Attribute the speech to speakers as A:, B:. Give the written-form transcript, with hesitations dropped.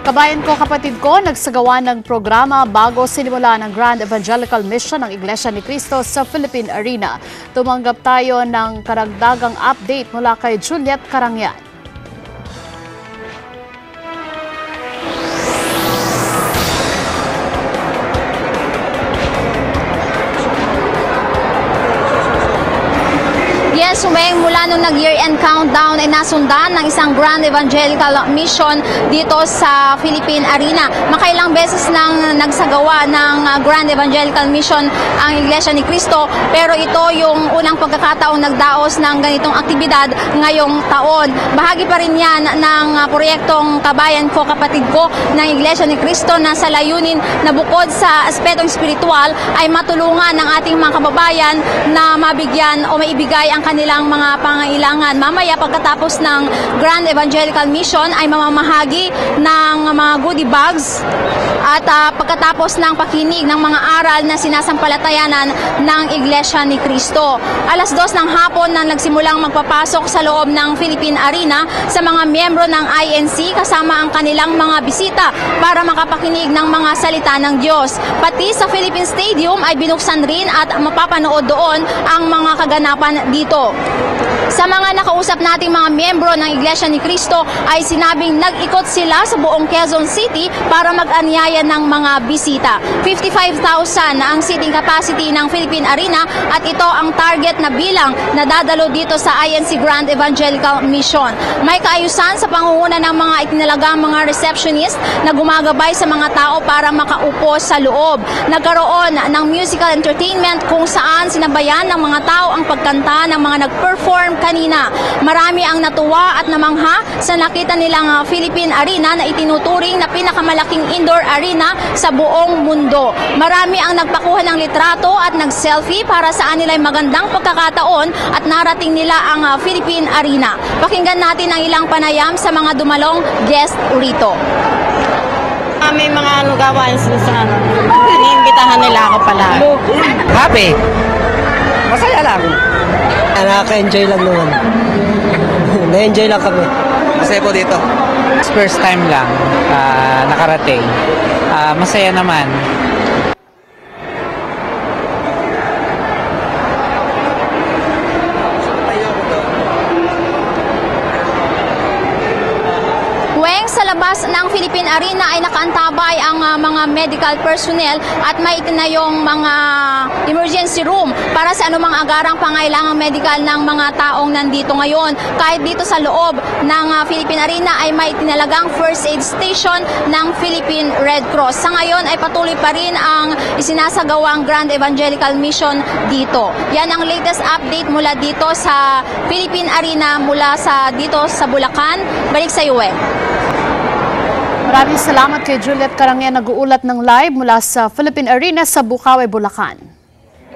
A: Kabayan ko, kapatid ko, nagsagawa ng programa bago sinimula ng Grand Evangelical Mission ng Iglesia ni Cristo sa Philippine Arena. Tumanggap tayo ng karagdagang update mula kay Juliet Carangyan.
B: Yes, mula nung nag-year-end countdown ay nasundan ng isang Grand Evangelical Mission dito sa Philippine Arena. Makailang beses nang nagsagawa ng Grand Evangelical Mission ang Iglesia ni Cristo, pero ito yung unang pagkakataong nagdaos ng ganitong aktibidad ngayong taon. Bahagi pa rin yan ng proyektong Kabayan ko, kapatid ko ng Iglesia ni Cristo na sa layunin na bukod sa aspetong spiritual ay matulungan ng ating mga kababayan na mabigyan o maibigay ang kanilang mga pangailangan. Mamaya pagkatapos ng Grand Evangelical Mission ay mamamahagi ng mga goodie bags at pagkatapos ng pakinig ng mga aral na sinasampalatayanan ng Iglesia ni Cristo. Alas 2 ng hapon nang nagsimulang magpapasok sa loob ng Philippine Arena sa mga miyembro ng INC kasama ang kanilang mga bisita para makapakinig ng mga salita ng Diyos. Pati sa Philippine Stadium ay binuksan rin at mapapanood doon ang mga kaganapan dito. Sa mga nakausap nating mga miyembro ng Iglesia ni Cristo ay sinabing nag-ikot sila sa buong Quezon City para mag-anyaya ng mga bisita. 55,000 ang seating capacity ng Philippine Arena at ito ang target na bilang na dadalo dito sa INC Grand Evangelical Mission. May kaayusan sa pangunguna ng mga itinalagang mga receptionist na gumagabay sa mga tao para makaupo sa loob. Nagkaroon ng musical entertainment kung saan sinabayan ng mga tao ang pagkanta ng mga nag-perform kanina. Marami ang natuwa at namangha sa nakita nilang Philippine Arena na itinuturing na pinakamalaking indoor arena sa buong mundo. Marami ang nagpakuha ng litrato at nag-selfie para sa kanila ay magandang pagkakataon at narating nila ang Philippine Arena. Pakinggan natin ang ilang panayam sa mga dumalong guest rito.
C: May mga gawain sila iniimbitahan nila ako pala.
D: Happy. Masaya lang. Nakaka-enjoy lang naman. Na-enjoy lang kami.
E: Masaya po dito.
D: First time lang nakarating. Masaya naman.
B: Sa labas ng Philippine Arena ay nakaantabay ang mga medical personnel at may itinayong mga emergency room para sa anumang agarang pangailangang medical ng mga taong nandito ngayon. Kahit dito sa loob ng Philippine Arena ay may itinalagang first aid station ng Philippine Red Cross. Sa ngayon ay patuloy pa rin ang isinasagawang Grand Evangelical Mission dito. Yan ang latest update mula dito sa Philippine Arena mula dito sa Bulacan. Balik sa iyo,
A: Maraming salamat kay Juliet Carangyan, nag-uulat ng live mula sa Philippine Arena sa Bukawi, Bulacan.